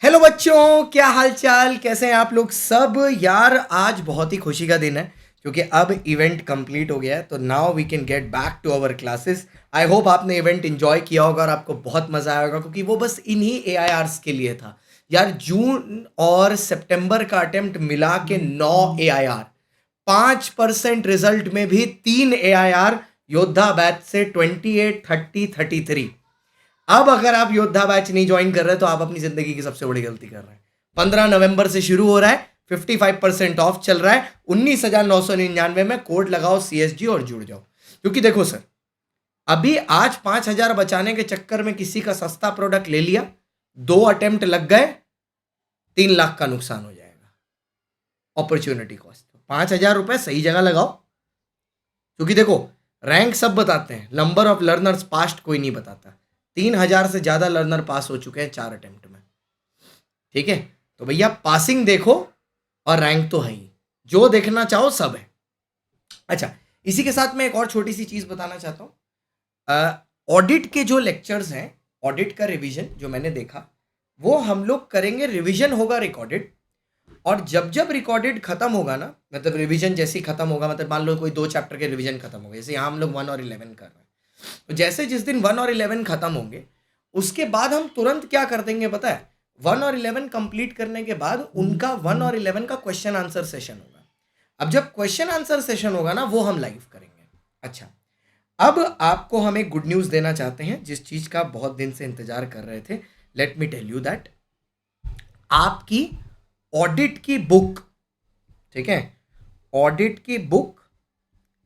Hello बच्चों, क्या हाल चाल, कैसे हैं आप लोग सब। यार आज बहुत ही खुशी का दिन है क्योंकि अब इवेंट कंप्लीट हो गया है, तो now we can get back to our classes. I hope आपने इवेंट एंजॉय किया होगा और आपको बहुत मजा आया होगा क्योंकि वो बस इन्हीं AIRs के लिए था। यार जून और सितंबर का अटेम्प्ट मिला के 9 AIR, 5% रिजल्ट में भी 3 AIR योद्धा बैच से 28, 30, 33। अब अगर आप योद्धा बैच नहीं ज्वाइन कर रहे तो आप अपनी जिंदगी की सबसे बड़ी गलती कर रहे हैं। 15 नवंबर से शुरू हो रहा है, 55% ऑफ चल रहा है, 19,999 में कोड लगाओ CSG और जुड़ जाओ। क्योंकि देखो सर, अभी आज 5,000 बचाने के चक्कर में किसी का सस्ता प्रोडक्ट ले लिया, 2 अटेम्प्ट लग गए, 3 लाख का नुकसान हो जाएगा। अपॉर्चुनिटी कॉस्ट 5,000 रुपए सही जगह लगाओ। क्योंकि देखो, रैंक सब बताते हैं, नंबर ऑफ लर्नर्स पास्ट कोई नहीं बताता। 3,000 से ज्यादा लर्नर पास हो चुके हैं 4 अटेम्प्ट में। ठीक है, तो भैया पासिंग देखो और रैंक तो है ही, जो देखना चाहो सब है। अच्छा, इसी के साथ मैं एक और छोटी सी चीज बताना चाहता हूं। ऑडिट के जो लेक्चर्स हैं, ऑडिट का रिवीजन जो मैंने देखा, वो हम लोग करेंगे। रिवीजन होगा रिकॉर्डेड, और जब जब रिकॉर्डेड खत्म होगा ना, मतलब रिवीजन जैसे ही खत्म होगा, मतलब मान लो कोई 2 चैप्टर के रिवीजन खत्म हो गए, जैसे यहाँ हम लोग 1 और 11 कर रहे हैं, तो जैसे जिस दिन 1 और 11 खत्म होंगे, उसके बाद हम तुरंत क्या कर देंगे पता है, 1 और 11 कंप्लीट करने के बाद उनका 1 और 11 का क्वेश्चन आंसर सेशन होगा। अब जब क्वेश्चन आंसर सेशन होगा ना, वो हम लाइव करेंगे। अच्छा, अब आपको हम एक गुड न्यूज देना चाहते हैं, जिस चीज का बहुत दिन से इंतजार कर रहे थे। Let me tell you that आपकी ऑडिट की बुक, ठीक है, ऑडिट की book,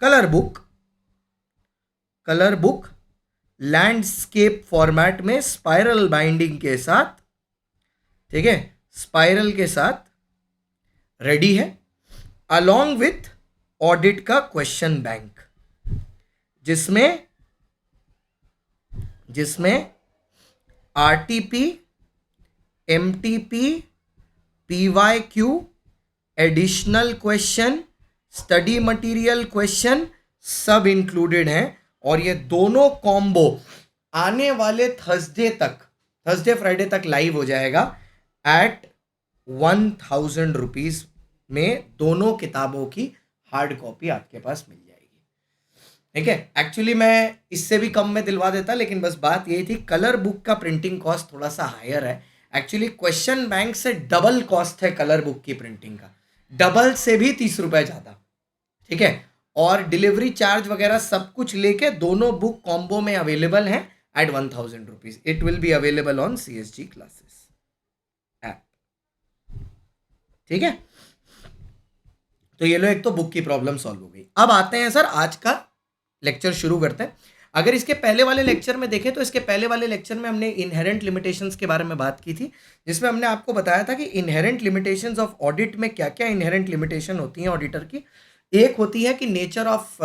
colour book landscape format में स्पाइरल बाइंडिंग के साथ, ठीक है, स्पाइरल के साथ रेडी है, अलोंग विथ ऑडिट का क्वेश्चन बैंक, जिसमें RTP, MTP, PYQ, additional question, study material question सब इंक्लूडेड हैं। और ये दोनों कॉम्बो आने वाले थर्सडे फ्राइडे तक लाइव हो जाएगा एट 1,000 रुपीज में। दोनों किताबों की हार्ड कॉपी आपके पास मिल जाएगी। ठीक है, एक्चुअली मैं इससे भी कम में दिलवा देता, लेकिन बस बात यही थी, कलर बुक का प्रिंटिंग कॉस्ट थोड़ा सा हायर है। एक्चुअली क्वेश्चन बैंक से डबल कॉस्ट है कलर बुक की प्रिंटिंग का, डबल से भी 30 रुपए ज्यादा। ठीक है, और डिलीवरी चार्ज वगैरह सब कुछ लेके दोनों बुक कॉम्बो में अवेलेबल हैं at 1,000 rupees. It will be available on CSG classes app. ठीक है, तो ये लो, एक तो बुक की प्रॉब्लम सॉल्व हो गई। अब आते हैं सर, आज का लेक्चर शुरू करते हैं। अगर इसके पहले वाले लेक्चर में देखें तो इसके पहले वाले लेक्चर में हमने इनहेरेंट लिमिटेशंस के बारे में बात की थी, जिसमें हमने आपको बताया था कि इनहेरेंट लिमिटेशंस ऑफ ऑडिट में क्या क्या इनहेरेंट लिमिटेशन होती हैं ऑडिटर की। एक होती है कि नेचर ऑफ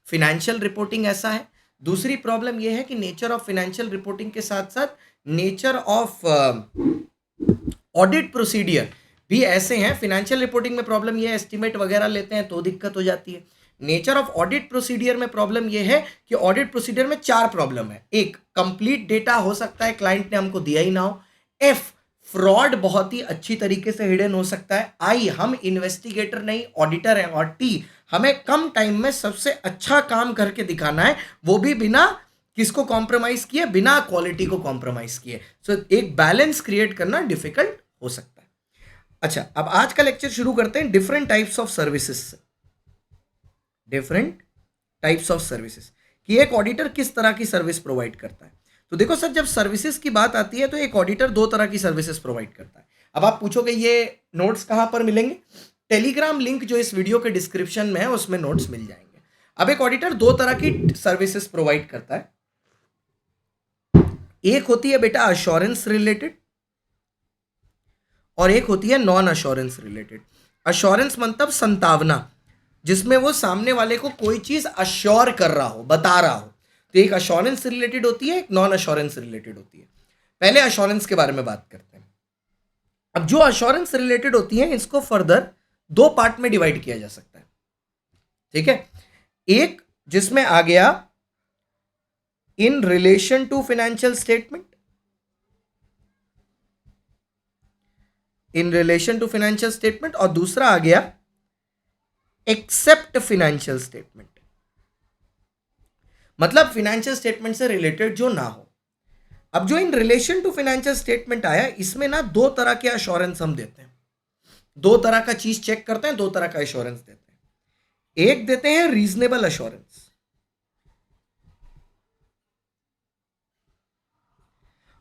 फिनेंशियल रिपोर्टिंग ऐसा है। दूसरी प्रॉब्लम यह है कि नेचर ऑफ फिनेंशियल रिपोर्टिंग के साथ साथ नेचर ऑफ ऑडिट प्रोसीडियर भी ऐसे हैं। फिनेंशियल रिपोर्टिंग में प्रॉब्लम यह है, एस्टिमेट वगैरह लेते हैं तो दिक्कत हो जाती है। नेचर ऑफ ऑडिट प्रोसीडियर में प्रॉब्लम यह है कि ऑडिट प्रोसीडियर में 4 प्रॉब्लम है। एक, कंप्लीट डेटा हो सकता है क्लाइंट ने हमको दिया ही ना हो। एफ, फ्रॉड बहुत ही अच्छी तरीके से हिडन हो सकता है। आई, हम इन्वेस्टिगेटर नहीं ऑडिटर हैं। और टी, हमें कम टाइम में सबसे अच्छा काम करके दिखाना है, वो भी बिना किसको कॉम्प्रोमाइज किए, बिना क्वालिटी को कॉम्प्रोमाइज किए। सो एक बैलेंस क्रिएट करना डिफिकल्ट हो सकता है। अच्छा, अब आज का लेक्चर शुरू करते हैं डिफरेंट टाइप्स ऑफ सर्विसेज से। डिफरेंट टाइप्स ऑफ सर्विसेज कि एक ऑडिटर किस तरह की सर्विस प्रोवाइड करता है। तो देखो सर, जब सर्विसेज की बात आती है तो एक ऑडिटर 2 तरह की सर्विसेज प्रोवाइड करता है। अब आप पूछोगे ये नोट्स कहां पर मिलेंगे? टेलीग्राम लिंक जो इस वीडियो के डिस्क्रिप्शन में है उसमें नोट्स मिल जाएंगे। अब एक ऑडिटर 2 तरह की सर्विसेज प्रोवाइड करता है। एक होती है बेटा अश्योरेंस रिलेटेड, और एक होती है नॉन अश्योरेंस रिलेटेड। अश्योरेंस मतलब संतावना, जिसमें वो सामने वाले को कोई चीज अश्योर कर रहा हो, बता रहा हो। तो एक अश्योरेंस रिलेटेड होती है, एक नॉन अश्योरेंस रिलेटेड होती है। पहले अश्योरेंस के बारे में बात करते हैं। अब जो अश्योरेंस रिलेटेड होती है, इसको फर्दर 2 पार्ट में डिवाइड किया जा सकता है। ठीक है, एक जिसमें आ गया in relation to financial statement, in relation to financial statement, और दूसरा आ गया एक्सेप्ट फाइनेंशियल स्टेटमेंट, मतलब फाइनेंशियल स्टेटमेंट से रिलेटेड जो ना हो। अब जो in relation to financial statement आया, इसमें ना दो तरह के अश्योरेंस हम देते हैं, दो तरह का चीज चेक करते हैं, दो तरह का एश्योरेंस देते हैं। एक देते हैं रीजनेबल एश्योरेंस,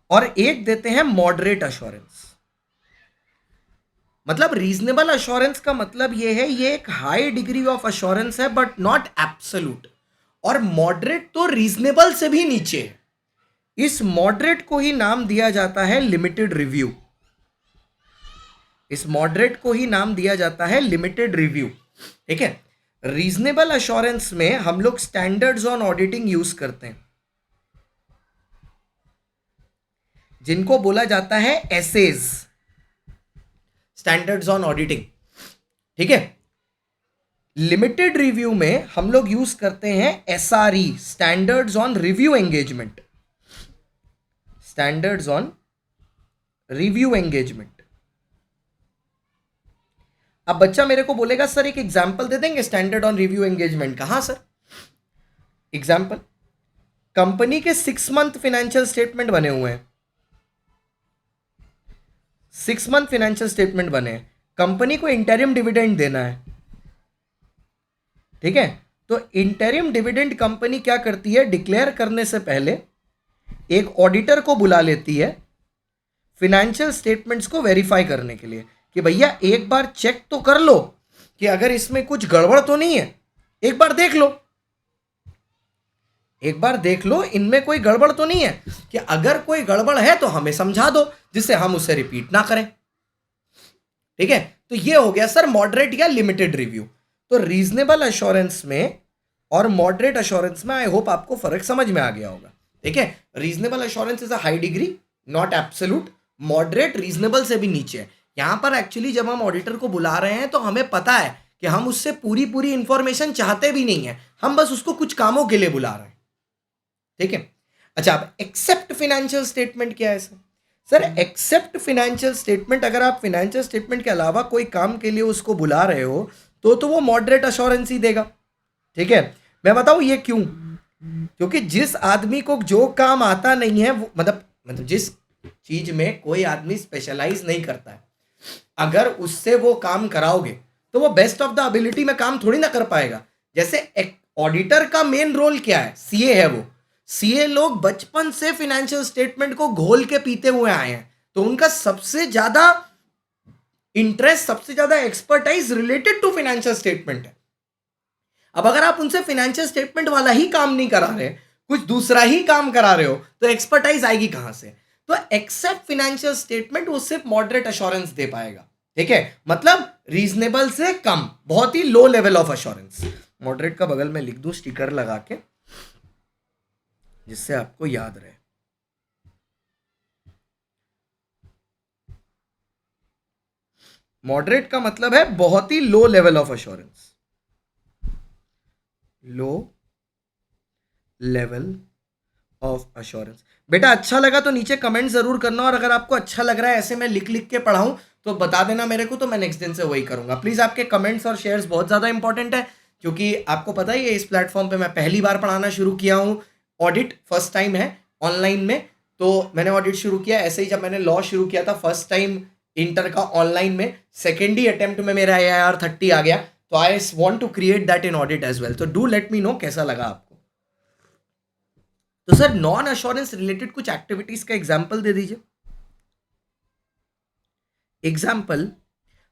और एक देते हैं मॉडरेट एश्योरेंस। मतलब रीजनेबल एश्योरेंस का मतलब ये है, ये एक हाई डिग्री ऑफ एश्योरेंस है बट नॉट एब्सोल्यूट, और मॉडरेट तो रीजनेबल से भी नीचे है। इस मॉडरेट को ही नाम दिया जाता है लिमिटेड रिव्यू, इस मॉडरेट को ही नाम दिया जाता है लिमिटेड रिव्यू। ठीक है, रीजनेबल एश्योरेंस में हम लोग स्टैंडर्ड्स ऑन ऑडिटिंग यूज करते हैं, जिनको बोला जाता है एसेज, स्टैंडर्ड्स ऑन ऑडिटिंग। ठीक है, लिमिटेड रिव्यू में हम लोग यूज करते हैं SRE, standards on review engagement, standards on review engagement. अब बच्चा मेरे को बोलेगा सर एक एग्जांपल दे देंगे स्टैंडर्ड ऑन रिव्यू एंगेजमेंट का? हाँ सर, एग्जांपल, कंपनी के 6 मंथ फाइनेंशियल स्टेटमेंट बने हुए हैं, 6 मंथ फाइनेंशियल स्टेटमेंट बने हैं, कंपनी को इंटरिम डिविडेंड देना है। ठीक है, तो इंटरिम डिविडेंड कंपनी क्या करती है, डिक्लेयर करने से पहले एक ऑडिटर को बुला लेती है फाइनेंशियल स्टेटमेंट्स को वेरीफाई करने के लिए कि भैया एक बार चेक तो कर लो कि अगर इसमें कुछ गड़बड़ तो नहीं है, एक बार देख लो, एक बार देख लो इनमें कोई गड़बड़ तो नहीं है, कि अगर कोई गड़बड़ है तो हमें समझा दो जिससे हम उसे रिपीट ना करें। ठीक है, तो ये हो गया सर मॉडरेट या लिमिटेड रिव्यू। तो रीजनेबल एश्योरेंस में और मॉडरेट एश्योरेंस में आई होप आपको फर्क समझ में आ गया होगा। ठीक है, reasonable assurance is a high degree, not absolute, moderate reasonable से भी नीचे है। यहां पर एक्चुअली जब हम ऑडिटर को बुला रहे हैं तो हमें पता है कि हम उससे पूरी पूरी इंफॉर्मेशन चाहते भी नहीं है, हम बस उसको कुछ कामों के लिए बुला रहे हैं। ठीक है, अच्छा, अब एक्सेप्ट फाइनेंशियल स्टेटमेंट क्या है sir? Sir except financial statement, अगर आप फाइनेंशियल स्टेटमेंट के अलावा कोई काम के लिए उसको बुला रहे हो तो वो मॉडरेट अश्योरेंस ही देगा। ठीक है, मैं बताऊं ये क्यों? क्योंकि जिस आदमी को जो काम आता नहीं है, मतलब जिस चीज में कोई आदमी स्पेशलाइज नहीं करता है, अगर उससे वो काम कराओगे तो वो बेस्ट ऑफ द एबिलिटी में काम थोड़ी ना कर पाएगा। जैसे ऑडिटर का मेन रोल क्या है, सीए है वो, सीए लोग बचपन से फाइनेंशियल स्टेटमेंट को घोल के पीते हुए आए हैं, तो उनका सबसे ज्यादा इंटरेस्ट, सबसे ज्यादा expertise related to financial statement है। अब अगर आप उनसे फाइनेंशियल स्टेटमेंट वाला ही काम नहीं करा रहे, कुछ दूसरा ही काम करा रहे हो, तो एक्सपर्टाइज आएगी कहां से? तो एक्सेप्ट फाइनेंशियल स्टेटमेंट वो सिर्फ मॉडरेट एश्योरेंस दे पाएगा। ठीक है, मतलब रीजनेबल से कम, बहुत ही low level of assurance. Moderate का बगल में लिख दूं स्टिकर लगा के, जिससे आपको याद रहे। मॉडरेट का मतलब है बहुत ही low level of assurance, low level of assurance. बेटा अच्छा लगा तो नीचे कमेंट जरूर करना, और अगर आपको अच्छा लग रहा है ऐसे मैं लिख लिख के पढ़ाऊं तो बता देना मेरे को, तो मैं नेक्स्ट दिन से वही करूंगा। प्लीज आपके कमेंट्स और शेयर्स बहुत ज्यादा इंपॉर्टेंट है, क्योंकि आपको पता ही है इस प्लेटफॉर्म पे मैं पहली बार पढ़ाना शुरू किया हूं, ऑडिट फर्स्ट टाइम है ऑनलाइन में। तो मैंने ऑडिट शुरू किया ऐसे ही, जब मैंने लॉ शुरू किया था फर्स्ट टाइम इंटर का ऑनलाइन में, सेकेंड ही अटेम्प्ट में मेरा AIR 30 आ गया। तो I want to create that in audit as well. तो डू लेट मी नो कैसा लगा आपको। तो सर नॉन एश्योरेंस रिलेटेड कुछ एक्टिविटीज का एग्जाम्पल दे दीजिए। एग्जाम्पल,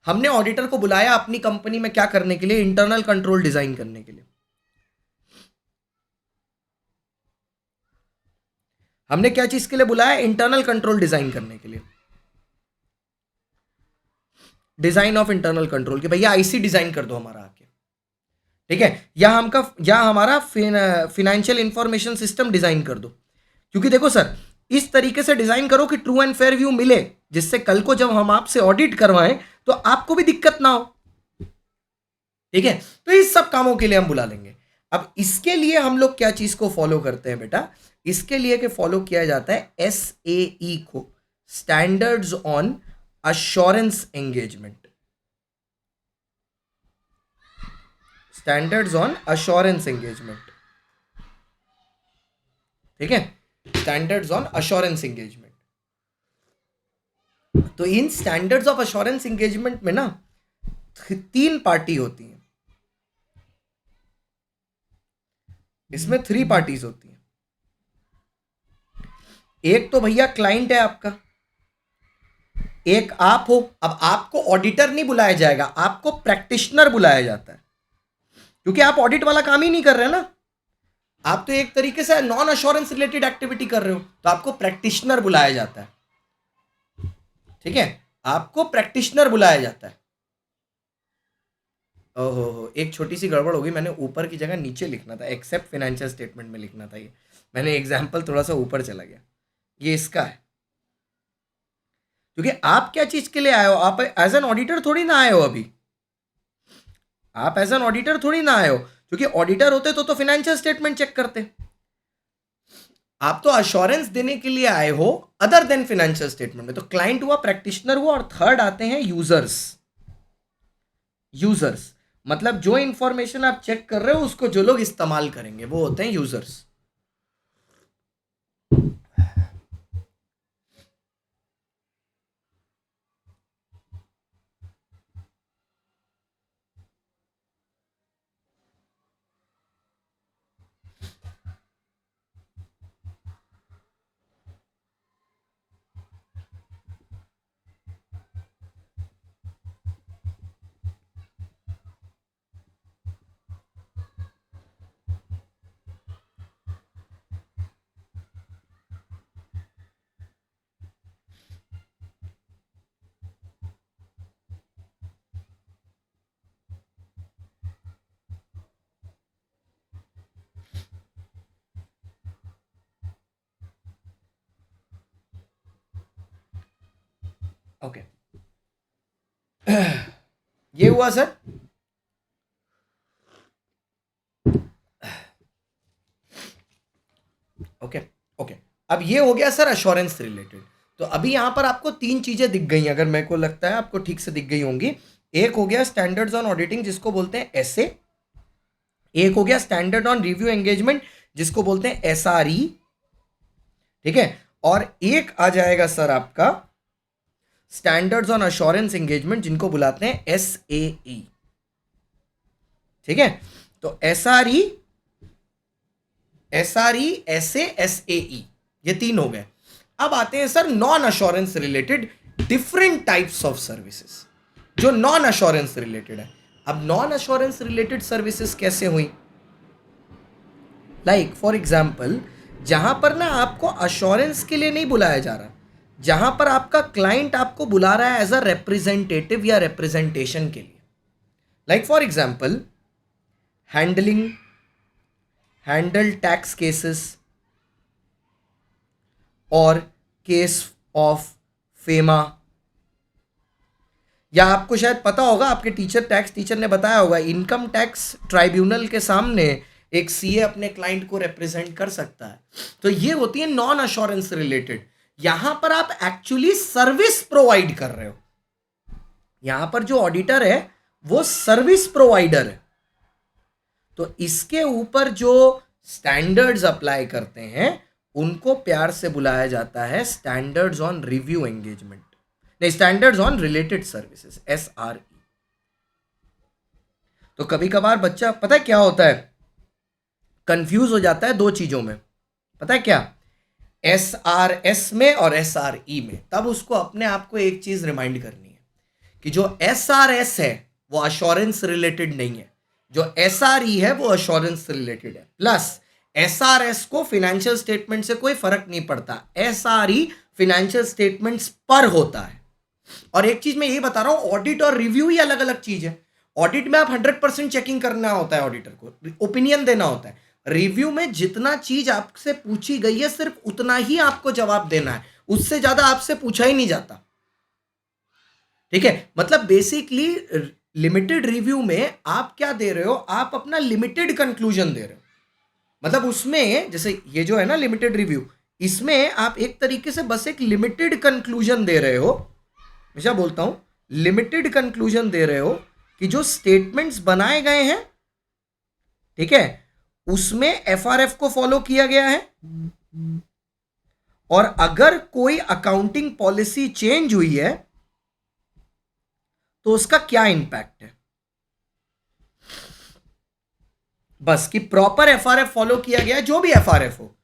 हमने ऑडिटर को बुलाया अपनी कंपनी में क्या करने के लिए, इंटरनल कंट्रोल डिजाइन करने के लिए। हमने क्या चीज के लिए बुलाया, इंटरनल कंट्रोल डिजाइन करने के लिए, डिजाइन ऑफ इंटरनल कंट्रोल, कि भैया आईसी डिजाइन कर दो हमारा आके। ठीक है, या हमारा फिनेंशियल इंफॉर्मेशन सिस्टम डिजाइन कर दो। क्योंकि देखो सर, इस तरीके से डिजाइन करो कि ट्रू एंड फेयर व्यू मिले, जिससे कल को जब हम आपसे ऑडिट करवाएं तो आपको भी दिक्कत ना हो। ठीक है, तो इस सब कामों के लिए हम बुला लेंगे। अब इसके लिए हम लोग क्या चीज को फॉलो करते हैं बेटा, इसके लिए के फॉलो किया जाता है SAE को, standards on assurance engagement. Standards on assurance engagement. ठीक है, स्टैंडर्ड्स ऑन अश्योरेंस एंगेजमेंट. तो इन स्टैंडर्ड्स ऑफ अश्योरेंस एंगेजमेंट में ना 3 पार्टी होती हैं. इसमें 3 पार्टीज होती हैं. एक तो भैया क्लाइंट है आपका, एक आप हो. अब आपको ऑडिटर नहीं बुलाया जाएगा, आपको प्रैक्टिशनर बुलाया जाता है, क्योंकि आप ऑडिट वाला काम ही नहीं कर रहे ना. आप तो एक तरीके से नॉन अश्योरेंस रिलेटेड एक्टिविटी कर रहे हो, तो आपको प्रैक्टिशनर बुलाया जाता है. ठीक है, आपको प्रैक्टिशनर बुलाया जाता है. ओहो, एक छोटी सी गड़बड़ होगी, मैंने ऊपर की जगह नीचे लिखना था, एक्सेप्ट फाइनेंशियल स्टेटमेंट में लिखना था. ये मैंने एग्जाम्पल थोड़ा सा ऊपर चला गया. ये इसका है, क्योंकि आप क्या चीज के लिए आए हो, आप एज एन ऑडिटर थोड़ी ना आए हो. अभी आप एज एन ऑडिटर थोड़ी ना आए हो, क्योंकि ऑडिटर होते तो फाइनेंशियल स्टेटमेंट चेक करते. आप तो अश्योरेंस देने के लिए आए हो अदर देन फाइनेंशियल स्टेटमेंट में. तो क्लाइंट हुआ, प्रैक्टिशनर हुआ, और थर्ड आते हैं यूजर्स. यूजर्स मतलब जो इंफॉर्मेशन आप चेक कर रहे हो उसको जो लोग इस्तेमाल करेंगे वो होते हैं यूजर्स. ओके, ये हुआ सर. ओके ओके, अब ये हो गया सर अश्योरेंस रिलेटेड. तो अभी यहां पर आपको 3 चीजें दिख गई, अगर मेरे को लगता है आपको ठीक से दिख गई होंगी. एक हो गया स्टैंडर्ड्स ऑन ऑडिटिंग, जिसको बोलते हैं एसए. एक हो गया स्टैंडर्ड ऑन रिव्यू एंगेजमेंट, जिसको बोलते हैं एसआरई. ठीक है, और एक आ जाएगा सर आपका स्टैंडर्ड्स ऑन अश्योरेंस एंगेजमेंट, जिनको बुलाते हैं एसएई. ठीक है, तो एसआरई, एसए, एसएई, ये 3 हो गए. अब आते हैं sir non assurance related different types of services, जो नॉन अश्योरेंस रिलेटेड है. अब नॉन अश्योरेंस रिलेटेड सर्विसेज कैसे हुई? लाइक फॉर एग्जांपल, जहां पर ना आपको अश्योरेंस के लिए नहीं बुलाया जा रहा, जहां पर आपका क्लाइंट आपको बुला रहा है एज अ रिप्रेजेंटेटिव या रिप्रेजेंटेशन के लिए. Like for example, handle tax cases और केस ऑफ फेमा. या आपको शायद पता होगा, आपके टैक्स टीचर ने बताया होगा, इनकम टैक्स ट्राइब्यूनल के सामने एक सीए अपने क्लाइंट को रिप्रेजेंट कर सकता है. तो ये होती है नॉन अश्योरेंस रिलेटेड. यहां पर आप एक्चुअली सर्विस प्रोवाइड कर रहे हो. यहां पर जो ऑडिटर है वो सर्विस प्रोवाइडर है. तो इसके ऊपर जो स्टैंडर्ड्स अप्लाई करते हैं उनको प्यार से बुलाया जाता है स्टैंडर्ड्स ऑन रिव्यू एंगेजमेंट, नहीं, standards on related services, SRE. तो कभी कभार बच्चा पता है क्या होता है, कंफ्यूज हो जाता है 2 चीजों में. पता है क्या? एसआरएस में और एसआरई में. तब उसको अपने आप को एक चीज रिमाइंड करनी है कि जो एसआरएस है वो अश्योरेंस रिलेटेड नहीं है, जो एसआरई है वो अश्योरेंस रिलेटेड है. प्लस एसआरएस को फाइनेंशियल स्टेटमेंट से कोई फर्क नहीं पड़ता, एसआरई फाइनेंशियल स्टेटमेंट्स पर होता है. और एक चीज मैं ये बता रहा हूं, ऑडिट और रिव्यू ही अलग अलग चीज है. ऑडिट में आप 100% चेकिंग करना होता है, ऑडिटर को ओपिनियन देना होता है. रिव्यू में जितना चीज आपसे पूछी गई है सिर्फ उतना ही आपको जवाब देना है, उससे ज्यादा आपसे पूछा ही नहीं जाता. ठीक है, मतलब बेसिकली लिमिटेड रिव्यू में आप क्या दे रहे हो, आप अपना लिमिटेड कंक्लूजन दे रहे हो. मतलब उसमें जैसे ये जो है ना लिमिटेड रिव्यू, इसमें आप एक तरीके से बस एक लिमिटेड कंक्लूजन दे रहे हो. हमेशा बोलता हूं, लिमिटेड कंक्लूजन दे रहे हो कि जो स्टेटमेंट्स बनाए गए हैं, ठीक है, उसमें एफआरएफ को फॉलो किया गया है, और अगर कोई अकाउंटिंग पॉलिसी चेंज हुई है तो उसका क्या इंपैक्ट है। बस कि प्रॉपर एफआरएफ फॉलो किया गया, जो भी एफआरएफ हो,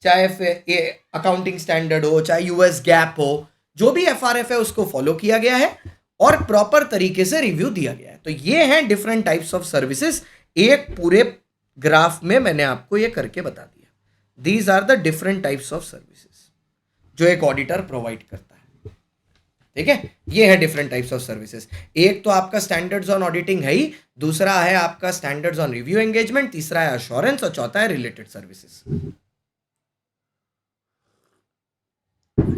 चाहे अकाउंटिंग स्टैंडर्ड हो, चाहे यूएस गैप हो, जो भी एफआरएफ है उसको फॉलो किया गया है और प्रॉपर तरीके से रिव्यू दिया गया है। तो ये हैं डिफरेंट टाइप्स ऑफ सर्विसेज। एक पूरे ग्राफ में मैंने आपको ये करके बता दिया। These are the different types of services जो एक ऑडिटर प्रोवाइड करता है। ठीक है, ये है डिफरेंट टाइप्स ऑफ सर्विसेज। एक तो आपका स्टैंडर्ड्स ऑन ऑडिटिंग है ही, दूसरा है आपका स्टैंडर्ड्स ऑन रिव्यू एंगेजमेंट, तीसरा है अश्योरेंस और चौथा है रिलेटेड सर्विसेज।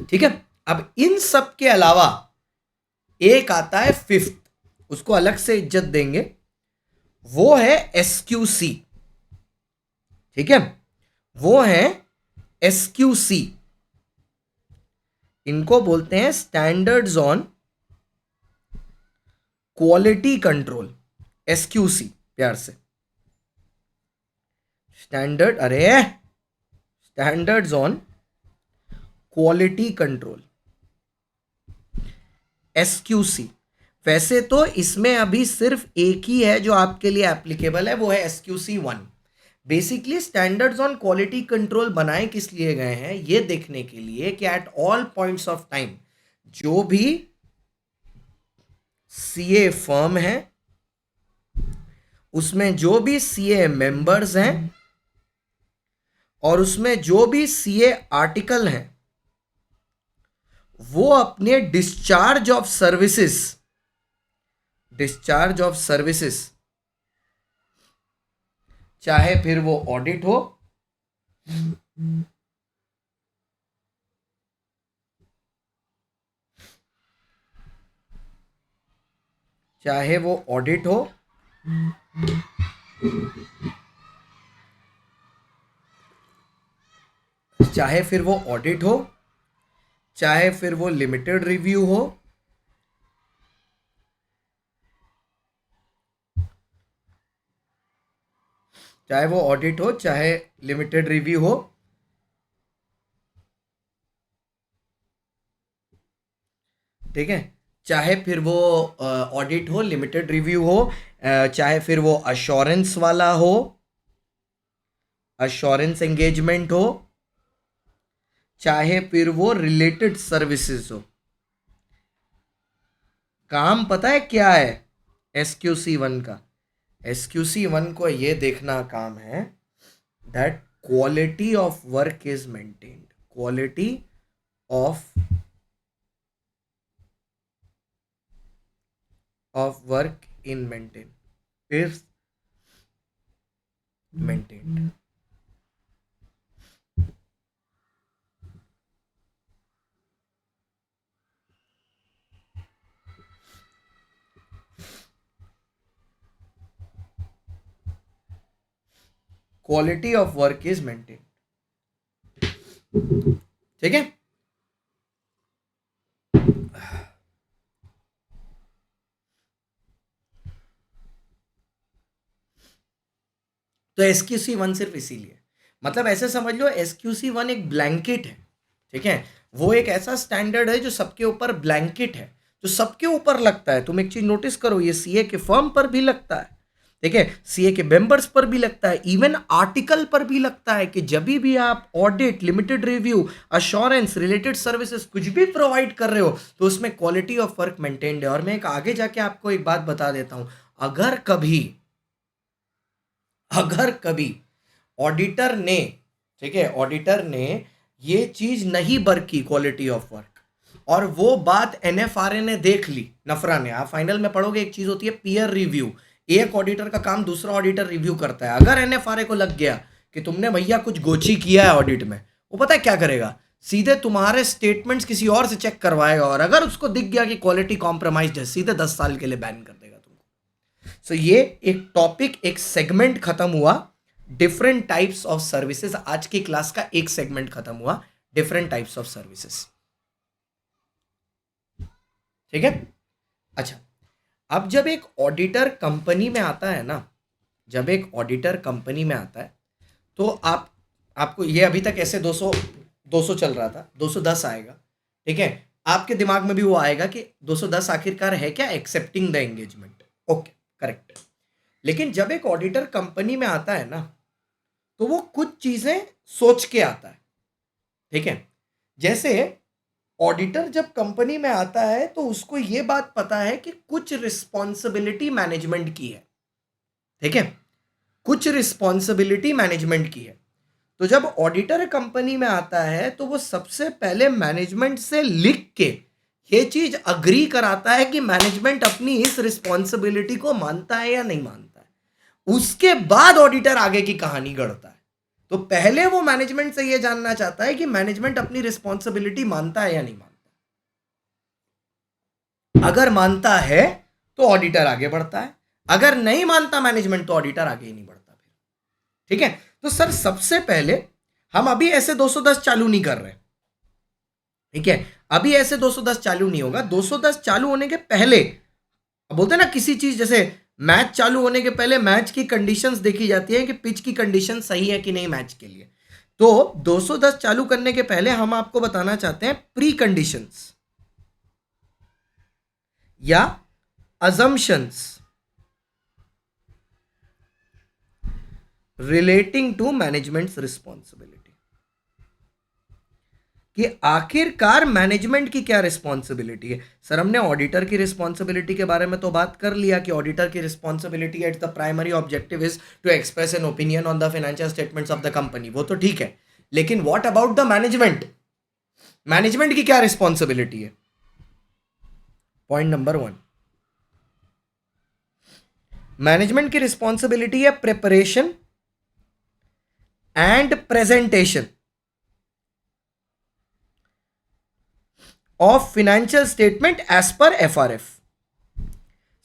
ठीक है, अब इन सब के अलावा एक आता है फिफ्थ, उसको अलग से इज्जत देंगे, वो है एसक्यूसी। ठीक है, वो है एसक्यूसी, इनको बोलते हैं standards on quality control, SQC प्यार से। Standards on quality control, SQC. वैसे तो इसमें अभी सिर्फ एक ही है जो आपके लिए एप्लीकेबल है, वो है SQC 1। Basically standards on quality control बनाए किस लिए गए हैं, ये देखने के लिए कि at all points of time जो भी सीए फर्म है, उसमें जो भी सीए मेंबर्स हैं और उसमें जो भी सीए आर्टिकल हैं, वो अपने डिस्चार्ज ऑफ सर्विसेज, चाहे फिर वो ऑडिट हो, चाहे वो ऑडिट हो, चाहे फिर वो ऑडिट हो, चाहे फिर वो लिमिटेड रिव्यू हो, चाहे वो ऑडिट हो, चाहे लिमिटेड रिव्यू हो, ठीक है, चाहे फिर वो ऑडिट हो, लिमिटेड रिव्यू हो, चाहे फिर वो अश्योरेंस वाला हो, अश्योरेंस एंगेजमेंट हो, चाहे फिर वो रिलेटेड सर्विसेज हो। काम पता है क्या है एसक्यूसी 1 का? एसक्यूसी 1 को ये देखना काम है that quality of work is maintained, quality of work in maintain is maintained. Quality of work is maintain. ठीक है, तो एसक्यूसी 1 सिर्फ इसीलिए, मतलब ऐसे समझ लो एसक्यूसी 1 एक ब्लैंकेट है। ठीक है, वो एक ऐसा स्टैंडर्ड है जो सबके ऊपर ब्लैंकेट है, जो सबके ऊपर लगता है। तुम एक चीज नोटिस करो, ये सीए के फर्म पर भी लगता है, ठीक है, सीए के मेंबर्स पर भी लगता है, इवन आर्टिकल पर भी लगता है कि जब भी आप audit, limited review, assurance, related services कुछ भी प्रोवाइड कर रहे हो तो उसमें क्वालिटी ऑफ वर्क मेंटेन्ड है। और मैं एक आगे जाके आपको एक बात बता देता हूं, अगर कभी ऑडिटर ने, ठीक है, ऑडिटर ने ये चीज नहीं बरकी क्वालिटी ऑफ वर्क, और वो बात एनएफआरए ने देख ली, नफरा ने, आप फाइनल में पढ़ोगे एक चीज होती है पीयर रिव्यू, एक ऑडिटर का काम दूसरा ऑडिटर रिव्यू करता है। अगर एनएफआरए को लग गया कि तुमने भैया कुछ गोची किया है ऑडिट में, वो पता है क्या करेगा, सीधे तुम्हारे स्टेटमेंट्स किसी और से चेक करवाएगा, और अगर उसको दिख गया कि क्वालिटी कॉम्प्रोमाइज्ड है, सीधे 10 साल के लिए बैन कर देगा तुमको। सो ये एक टॉपिक, एक सेगमेंट खत्म हुआ, डिफरेंट टाइप्स ऑफ सर्विसेज। आज की क्लास का एक सेगमेंट खत्म हुआ, डिफरेंट टाइप्स ऑफ सर्विसेज। ठीक है। अच्छा, अब जब एक ऑडिटर कंपनी में आता है ना, जब एक ऑडिटर कंपनी में आता है तो आपको ये अभी तक ऐसे 200 चल रहा था, 210 आएगा। ठीक है, आपके दिमाग में भी वो आएगा कि 210 आखिरकार है क्या, accepting the engagement. Okay, correct. लेकिन जब एक ऑडिटर कंपनी में आता है ना, तो वो कुछ चीजें सोच के आता है। ठीक है, जैसे ऑडिटर जब कंपनी में आता है तो उसको ये बात पता है कि कुछ रिस्पॉन्सिबिलिटी मैनेजमेंट की है। ठीक है, कुछ रिस्पॉन्सिबिलिटी मैनेजमेंट की है। तो जब ऑडिटर कंपनी में आता है तो वो सबसे पहले मैनेजमेंट से लिख के ये चीज अग्री कराता है कि मैनेजमेंट अपनी इस रिस्पॉन्सिबिलिटी को मानता है या नहीं मानता है। उसके बाद ऑडिटर आगे की कहानी गढ़ता है। तो पहले वो मैनेजमेंट से ये जानना चाहता है कि मैनेजमेंट अपनी रिस्पॉन्सिबिलिटी मानता है या नहीं मानता। अगर मानता है तो ऑडिटर आगे बढ़ता है, अगर नहीं मानता मैनेजमेंट तो ऑडिटर आगे ही नहीं बढ़ता फिर। ठीक है, तो सर सबसे पहले हम अभी ऐसे 210 चालू नहीं कर रहे। ठीक है, अभी ऐसे 210 चालू नहीं होगा। 210 चालू होने के पहले, बोलते हैं ना किसी चीज, जैसे मैच चालू होने के पहले मैच की कंडीशंस देखी जाती है कि पिच की कंडीशन सही है कि नहीं मैच के लिए। तो 210 चालू करने के पहले हम आपको बताना चाहते हैं प्री कंडीशंस या assumptions relating to management's responsibility, कि आखिरकार मैनेजमेंट की क्या रिस्पॉन्सिबिलिटी है। सर हमने ऑडिटर की रिस्पॉन्सिबिलिटी के बारे में तो बात कर लिया कि ऑडिटर की responsibility at the primary objective is to express an opinion on the financial statements of the company, वो तो ठीक है। लेकिन what about the management, management की क्या रिस्पॉन्सिबिलिटी है। पॉइंट नंबर 1, मैनेजमेंट की रिस्पॉन्सिबिलिटी है preparation and presentation of financial statement as per FRF.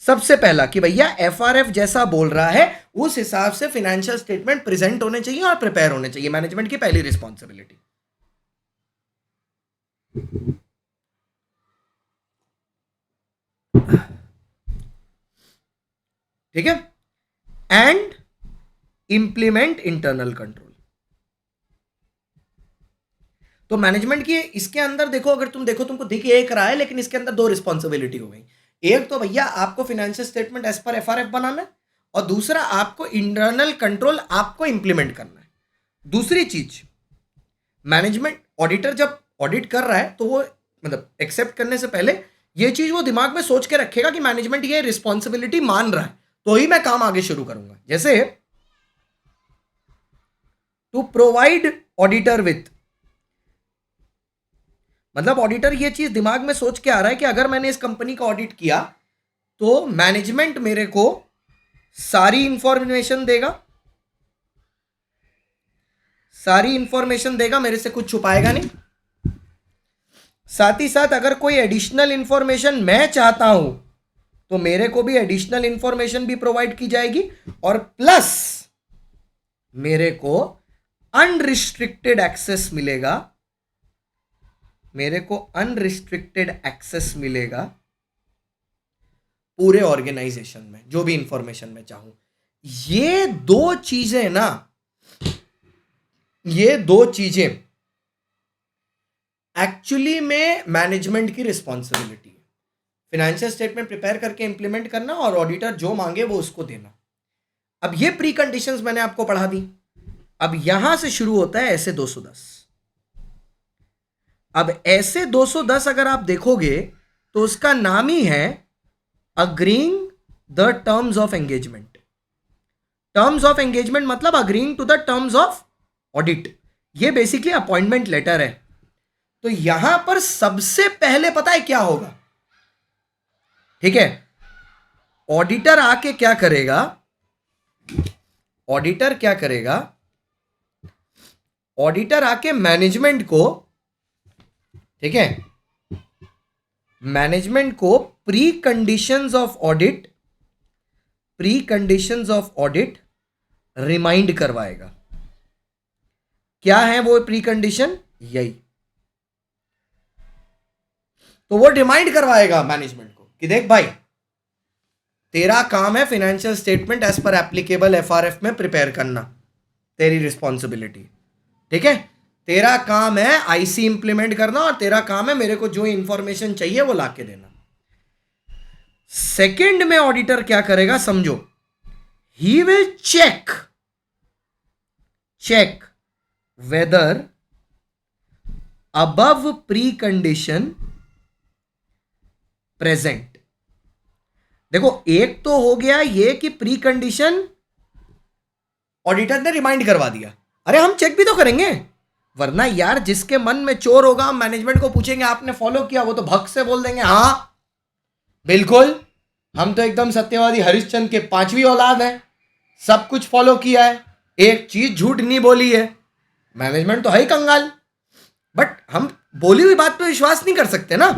सबसे पहला कि भैया एफआरएफ जैसा बोल रहा है उस हिसाब से फिनेंशियल स्टेटमेंट प्रेजेंट होने चाहिए और प्रिपेयर होने चाहिए। मैनेजमेंट की पहली रिस्पॉन्सिबिलिटी। ठीक है, एंड इंप्लीमेंट इंटरनल कंट्रोल। तो मैनेजमेंट की इसके अंदर देखो, अगर तुम देखो तुमको दिख एक रहा है, लेकिन इसके अंदर 2 रिस्पॉन्सिबिलिटी हो गई। एक तो भैया आपको financial statement as per FRF बनाना है, और दूसरा आपको इंटरनल कंट्रोल आपको इंप्लीमेंट करना है। दूसरी चीज, मैनेजमेंट ऑडिटर जब ऑडिट कर रहा है तो वो मतलब एक्सेप्ट करने से पहले ये चीज वो दिमाग में सोच के रखेगा कि मैनेजमेंट ये रिस्पॉन्सिबिलिटी मान रहा है तो ही मैं काम आगे शुरू करूंगा। जैसे टू प्रोवाइड ऑडिटर विथ, मतलब ऑडिटर ये चीज दिमाग में सोच के आ रहा है कि अगर मैंने इस कंपनी का ऑडिट किया तो मैनेजमेंट मेरे को सारी इंफॉर्मेशन देगा, सारी इंफॉर्मेशन देगा, मेरे से कुछ छुपाएगा नहीं। साथ ही साथ अगर कोई एडिशनल इंफॉर्मेशन मैं चाहता हूं तो मेरे को भी एडिशनल इंफॉर्मेशन भी प्रोवाइड की जाएगी, और प्लस मेरे को अनरिस्ट्रिक्टेड एक्सेस मिलेगा, मेरे को अनरिस्ट्रिक्टेड एक्सेस मिलेगा पूरे ऑर्गेनाइजेशन में, जो भी इंफॉर्मेशन मैं चाहूं। ये 2 चीजें ना, ये 2 चीजें एक्चुअली में मैनेजमेंट की रिस्पॉन्सिबिलिटी है। फाइनेंशियल स्टेटमेंट प्रिपेयर करके इंप्लीमेंट करना और ऑडिटर जो मांगे वो उसको देना। अब ये प्री कंडीशंस मैंने आपको पढ़ा दी। अब यहां से शुरू होता है ऐसे 210। अब ऐसे 210 अगर आप देखोगे तो उसका नाम ही है agreeing the terms of engagement. Terms of engagement मतलब agreeing to the terms of audit. ये बेसिकली अपॉइंटमेंट लेटर है। तो यहां पर सबसे पहले पता है क्या होगा, ठीक है, ऑडिटर आके क्या करेगा, ऑडिटर क्या करेगा, ऑडिटर आके मैनेजमेंट को, ठीक है, मैनेजमेंट को pre conditions of audit, pre conditions of audit remind करवाएगा। क्या है वो प्री कंडीशन, यही। तो वो रिमाइंड करवाएगा मैनेजमेंट को कि देख भाई, तेरा काम है financial statement as per applicable FRF में प्रिपेयर करना, तेरी रिस्पॉन्सिबिलिटी, ठीक है। तेरा काम है आईसी इंप्लीमेंट करना और तेरा काम है मेरे को जो इंफॉर्मेशन चाहिए वो लाके देना। सेकंड में ऑडिटर क्या करेगा समझो, he will check whether above precondition present. देखो एक तो हो गया ये कि प्री कंडीशन ऑडिटर ने रिमाइंड करवा दिया, अरे हम चेक भी तो करेंगे, वरना यार जिसके मन में चोर होगा हम मैनेजमेंट को पूछेंगे आपने फॉलो किया, वो तो भक्त से बोल देंगे हाँ बिल्कुल, हम तो एकदम सत्यवादी हरिश्चंद्र के 5वीं औलाद है, सब कुछ फॉलो किया है, एक चीज झूठ नहीं बोली है। मैनेजमेंट तो है ही कंगाल, बट हम बोली हुई बात पे विश्वास नहीं कर सकते ना।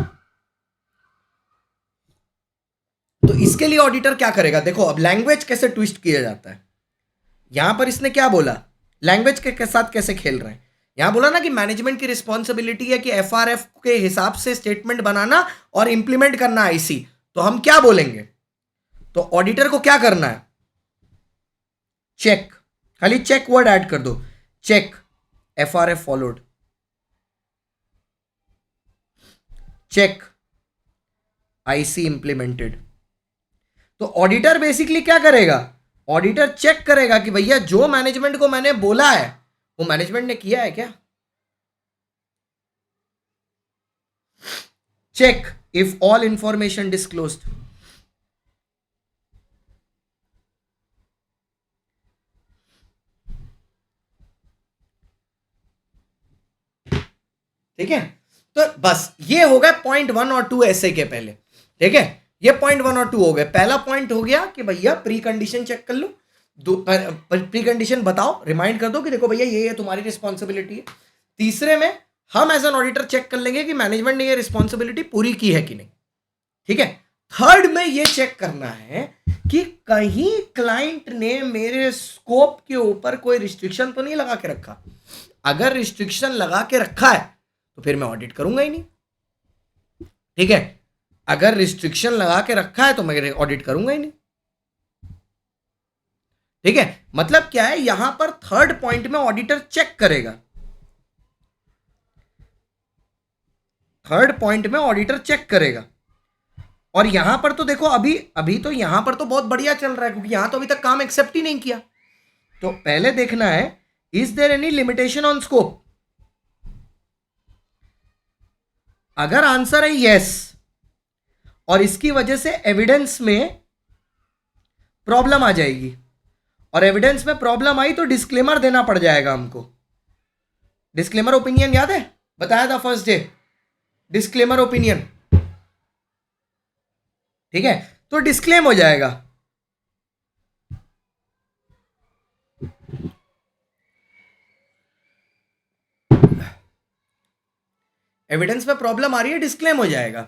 तो इसके लिए ऑडिटर क्या करेगा, देखो अब लैंग्वेज कैसे ट्विस्ट किया जाता है। यहां पर इसने क्या बोला, लैंग्वेज के साथ कैसे खेल रहे हैं। यहां बोला ना कि मैनेजमेंट की रिस्पॉन्सिबिलिटी है कि एफआरएफ के हिसाब से स्टेटमेंट बनाना और इंप्लीमेंट करना आईसी, तो हम क्या बोलेंगे, तो ऑडिटर को क्या करना है, चेक, खाली चेक वर्ड ऐड कर दो, check FRF followed, check IC implemented. तो ऑडिटर बेसिकली क्या करेगा, ऑडिटर चेक करेगा कि भैया जो मैनेजमेंट को मैंने बोला है वो मैनेजमेंट ने किया है क्या। Check if all information disclosed, ठीक है। तो बस ये हो गया पॉइंट 1 और 2 ऐसे के पहले, ठीक है। ये पॉइंट 1 और 2 हो गए। पहला पॉइंट हो गया कि भैया प्री कंडीशन चेक कर लो, प्री कंडीशन बताओ, रिमाइंड कर दो कि देखो भैया ये तुम्हारी रिस्पॉन्सिबिलिटी है। तीसरे में हम एज एन ऑडिटर चेक कर लेंगे कि मैनेजमेंट ने ये रिस्पॉन्सिबिलिटी पूरी की है कि नहीं, ठीक है। थर्ड में ये चेक करना है कि कहीं क्लाइंट ने मेरे स्कोप के ऊपर कोई रिस्ट्रिक्शन तो नहीं लगा के रखा। अगर रिस्ट्रिक्शन लगा के रखा है तो फिर मैं ऑडिट करूंगा ही नहीं, ठीक है। अगर रिस्ट्रिक्शन लगा के रखा है तो मैं ऑडिट करूंगा ही नहीं, ठीक है। मतलब क्या है, यहां पर थर्ड पॉइंट में ऑडिटर चेक करेगा, थर्ड पॉइंट में ऑडिटर चेक करेगा। और यहां पर तो देखो अभी अभी तो यहां पर तो बहुत बढ़िया चल रहा है, क्योंकि यहां तो अभी तक काम एक्सेप्ट ही नहीं किया। तो पहले देखना है is there any limitation on scope. अगर आंसर है यस और इसकी वजह से एविडेंस में प्रॉब्लम आ जाएगी, और एविडेंस में प्रॉब्लम आई तो डिस्क्लेमर देना पड़ जाएगा हमको। डिस्क्लेमर ओपिनियन याद है, बताया था फर्स्ट डे, डिस्क्लेमर ओपिनियन, ठीक है। तो डिस्क्लेम हो जाएगा, एविडेंस में प्रॉब्लम आ रही है, डिस्क्लेम हो जाएगा,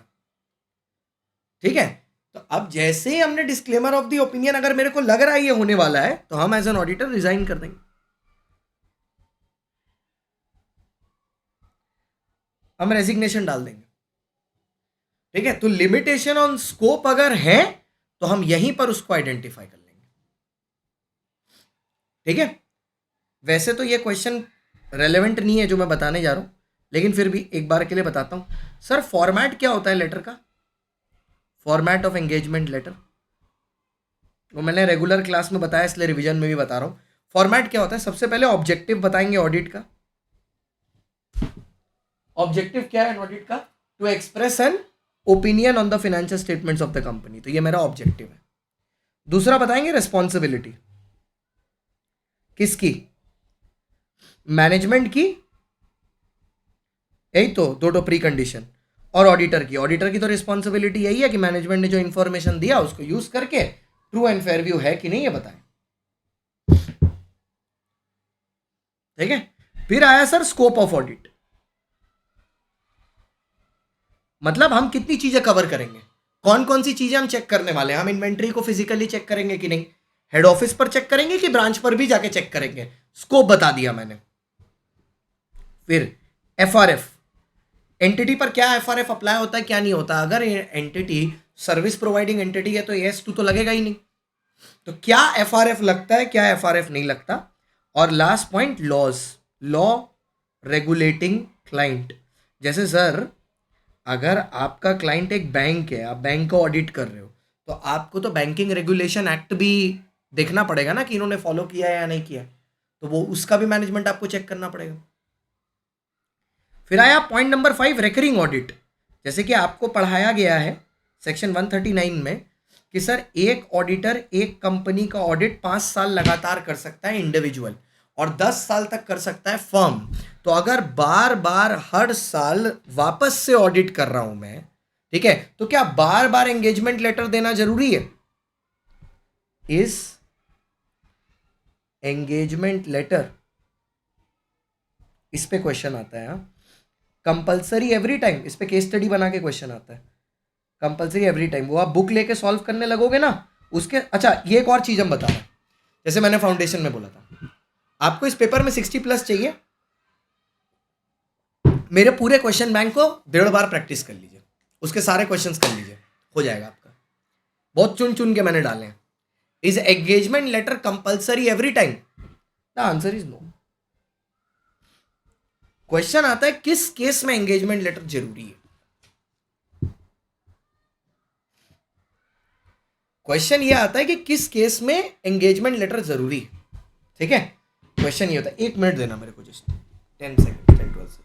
ठीक है। तो अब जैसे ही हमने डिस्क्लेमर ऑफ द ओपिनियन, अगर मेरे को लग रहा है ये होने वाला है, तो हम एज एन ऑडिटर रिजाइन कर देंगे, हम रेजिग्नेशन डाल देंगे, ठीक है। तो लिमिटेशन ऑन स्कोप अगर है तो हम यहीं पर उसको आइडेंटिफाई कर लेंगे, ठीक है। वैसे तो ये क्वेश्चन रेलेवेंट नहीं है जो मैं बताने जा रहा हूं, लेकिन फिर भी एक बार के लिए बताता हूं। सर फॉर्मेट क्या होता है लेटर का, फॉर्मेट ऑफ एंगेजमेंट लेटर, वो मैंने रेगुलर क्लास में बताया इसलिए रिवीजन में भी बता रहा हूं। फॉर्मेट क्या होता है, सबसे पहले ऑब्जेक्टिव बताएंगे ऑडिट का। ऑब्जेक्टिव क्या है ऑडिट का, to express an opinion on the financial statements of the company, तो ये मेरा ऑब्जेक्टिव है। दूसरा बताएंगे रिस्पॉन्सिबिलिटी, किसकी, मैनेजमेंट की, यही तो दो प्री कंडीशन, और ऑडिटर की। ऑडिटर की तो रिस्पॉन्सिबिलिटी यही है कि मैनेजमेंट ने जो इंफॉर्मेशन दिया उसको यूज करके ट्रू एंड फेयर व्यू है कि नहीं ये बताएं, ठीक है। फिर आया सर स्कोप ऑफ ऑडिट, मतलब हम कितनी चीजें कवर करेंगे, कौन कौन सी चीजें हम चेक करने वाले हैं। हम इन्वेंट्री को फिजिकली चेक करेंगे कि नहीं, हेड ऑफिस पर चेक करेंगे कि ब्रांच पर भी जाके चेक करेंगे, स्कोप बता दिया मैंने। फिर एफआरएफ, एंटिटी पर क्या एफआरएफ अप्लाई होता है, क्या नहीं होता? अगर एंटिटी सर्विस प्रोवाइडिंग एंटिटी है तो एस टू तो लगेगा ही नहीं। तो क्या एफआरएफ लगता है, क्या एफआरएफ नहीं लगता? और last point, laws, law regulating client. जैसे सर, अगर आपका क्लाइंट एक बैंक है, आप बैंक का ऑडिट कर रहे हो, तो आपको तो बैंकिंग रेगुलेशन एक्ट भी देखना पड़ेगा ना कि इन्होंने फॉलो किया है या नहीं किया। तो वो उसका भी मैनेजमेंट आपको चेक करना पड़ेगा। फिर आया पॉइंट नंबर 5, रिकरिंग ऑडिट। जैसे कि आपको पढ़ाया गया है सेक्शन 139 में कि सर एक ऑडिटर एक कंपनी का ऑडिट 5 साल लगातार कर सकता है इंडिविजुअल, और 10 साल तक कर सकता है फर्म। तो अगर बार बार हर साल वापस से ऑडिट कर रहा हूं मैं, ठीक है, तो क्या बार बार एंगेजमेंट लेटर देना जरूरी है? इस एंगेजमेंट लेटर, इस पे क्वेश्चन आता है, कंपल्सरी एवरी टाइम? इस पे केस स्टडी बना के क्वेश्चन आता है, कंपल्सरी एवरी टाइम। वो आप बुक लेके सॉल्व करने लगोगे ना उसके। अच्छा, ये एक और चीज हम बता रहे हैं, जैसे मैंने फाउंडेशन में बोला था, आपको इस पेपर में 60+ चाहिए, मेरे पूरे क्वेश्चन बैंक को 1.5 बार प्रैक्टिस कर लीजिए, उसके सारे क्वेश्चंस कर लीजिए, हो जाएगा आपका। बहुत चुन चुन के मैंने डाले हैं। Is engagement letter compulsory every time? The answer is no. Question आता है किस केस में एंगेजमेंट लेटर जरूरी है। क्वेश्चन ये आता है कि किस केस में एंगेजमेंट लेटर जरूरी है, ठीक है। क्वेश्चन ये होता है, 1 मिनट देना मेरे को, जस्ट 10 सेकेंड, 10-12 सेकेंड।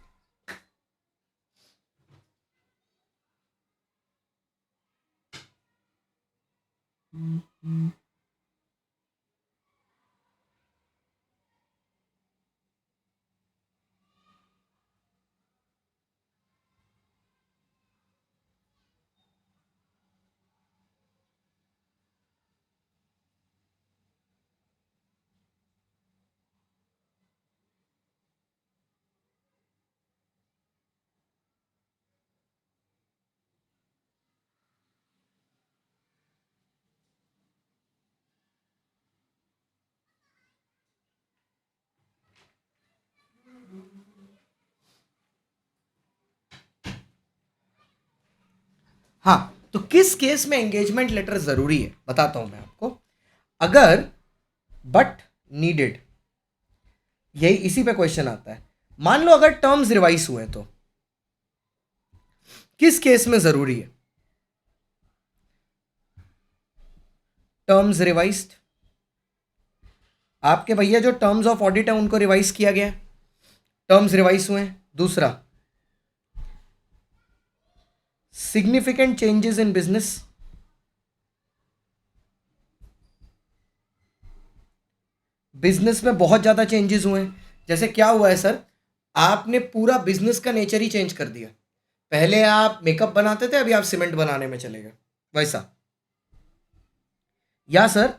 हाँ, तो किस केस में एंगेजमेंट लेटर जरूरी है बताता हूं मैं आपको। अगर बट नीडेड, यही इसी पे क्वेश्चन आता है। मान लो अगर टर्म्स रिवाइज हुए तो किस केस में जरूरी है? टर्म्स रिवाइज्ड, आपके भैया जो टर्म्स ऑफ ऑडिट है उनको रिवाइज किया गया, टर्म्स रिवाइज हुए हैं। दूसरा, significant changes in business, business में बहुत ज्यादा चेंजेस हुए हैं। जैसे क्या हुआ है सर, आपने पूरा बिजनेस का नेचर ही चेंज कर दिया। पहले आप मेकअप बनाते थे, अभी आप सीमेंट बनाने में चले गए, वैसा। या सर,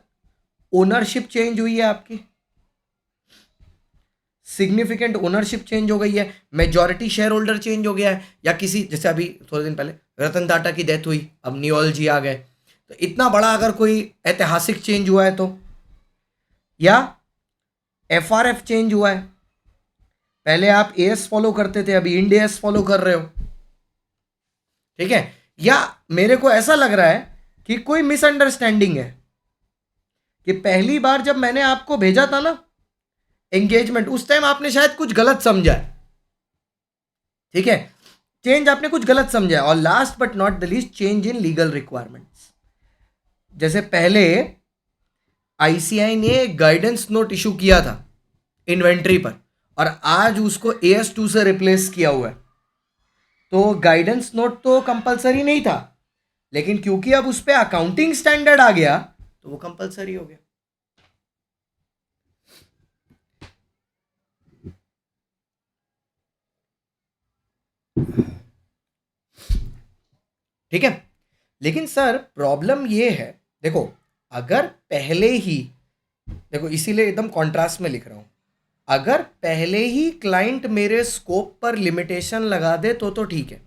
ओनरशिप चेंज हुई है आपकी, सिग्निफिकेंट ओनरशिप चेंज हो गई है, मेजॉरिटी शेयर होल्डर चेंज हो गया है, या किसी, जैसे अभी थोड़े दिन पहले रतन टाटा की डेथ हुई, अब नियोल जी आ गए। तो इतना बड़ा अगर कोई ऐतिहासिक चेंज हुआ है तो, या एफआरएफ चेंज हुआ है, पहले आप एएस फॉलो करते थे, अभी इंड एएस फॉलो कर रहे हो, ठीक है। या मेरे को ऐसा लग रहा है कि कोई मिसअंडरस्टैंडिंग है कि पहली बार जब मैंने आपको भेजा था ना एंगेजमेंट, उस टाइम आपने शायद कुछ गलत समझा है, ठीक है, चेंज आपने कुछ गलत समझा है। और last but not the least, change in legal requirements. जैसे पहले आईसीआई ने एक गाइडेंस नोट इशू किया था इन्वेंट्री पर, और आज उसको एएस2 से रिप्लेस किया हुआ है। तो गाइडेंस नोट तो कंपलसरी नहीं था, लेकिन क्योंकि अब उस पर अकाउंटिंग स्टैंडर्ड आ गया तो वो कंपलसरी हो गया। ठीक है, लेकिन सर प्रॉब्लम ये है, देखो, अगर पहले ही, देखो इसीलिए एकदम कॉन्ट्रास्ट में लिख रहा हूं, अगर पहले ही क्लाइंट मेरे स्कोप पर लिमिटेशन लगा दे तो ठीक है,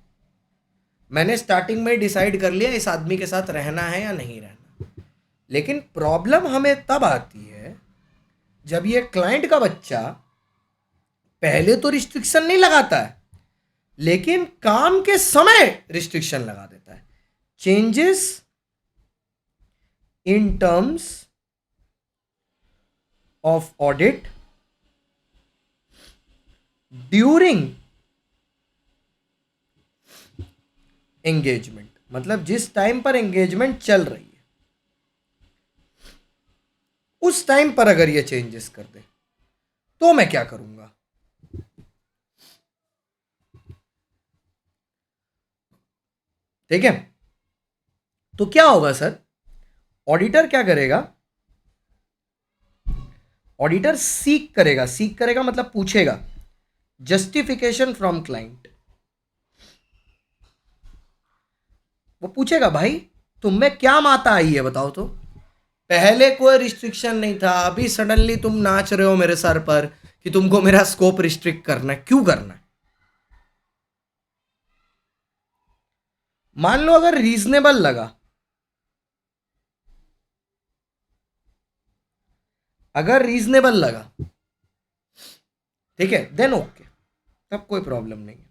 मैंने स्टार्टिंग में डिसाइड कर लिया इस आदमी के साथ रहना है या नहीं रहना। लेकिन प्रॉब्लम हमें तब आती है जब ये क्लाइंट का बच्चा पहले तो रिस्ट्रिक्शन नहीं लगाता है, लेकिन काम के समय रिस्ट्रिक्शन लगा देता है। Changes in terms of audit during engagement, मतलब जिस टाइम पर एंगेजमेंट चल रही है उस टाइम पर अगर ये चेंजेस कर दे तो मैं क्या करूंगा। ठीक है, तो क्या होगा सर, ऑडिटर क्या करेगा, ऑडिटर सीक करेगा मतलब पूछेगा जस्टिफिकेशन फ्रॉम क्लाइंट। वो पूछेगा भाई तुम में क्या माता आई है बताओ तो, पहले कोई रिस्ट्रिक्शन नहीं था, अभी सडनली तुम नाच रहे हो मेरे सर पर कि तुमको मेरा स्कोप रिस्ट्रिक्ट करना है, क्यों करना है। मान लो अगर रीजनेबल लगा, अगर रीजनेबल लगा, ठीक है, देन ओके, तब कोई प्रॉब्लम नहीं है।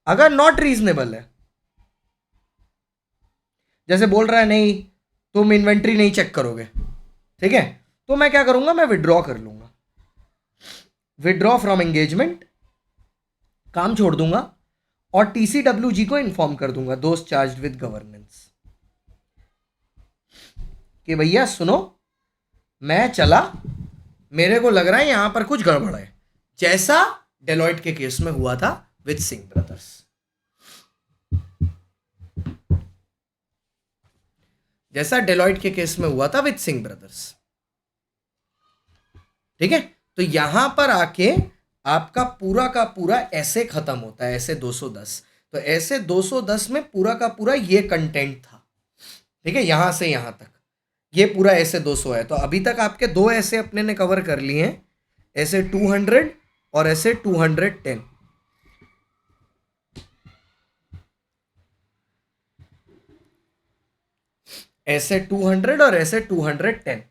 अगर नॉट रीजनेबल है, जैसे बोल रहा है नहीं तुम इन्वेंट्री नहीं चेक करोगे, ठीक है, तो मैं क्या करूंगा, मैं विड्रॉ कर लूंगा, विड्रॉ फ्रॉम एंगेजमेंट, काम छोड़ दूंगा और टीसीडब्ल्यूजी को इन्फॉर्म कर दूंगा, दोस्त चार्ज विद गवर्नेंस, कि भैया सुनो मैं चला, मेरे को लग रहा है यहां पर कुछ गड़बड़ है, जैसा डेलॉइट के केस में हुआ था विद सिंह ब्रदर्स, जैसा डेलॉइट के केस में हुआ था विद सिंह ब्रदर्स। ठीक है, तो यहां पर आके आपका पूरा का पूरा ऐसे खत्म होता है, ऐसे 210, तो ऐसे 210 में पूरा का पूरा ये कंटेंट था। ठीक है, यहां से यहां तक ये पूरा ऐसे 200 है, तो अभी तक आपके दो ऐसे अपने ने कवर कर लिए हैं, ऐसे 200 और ऐसे 210। ऐसे 200 और ऐसे 210।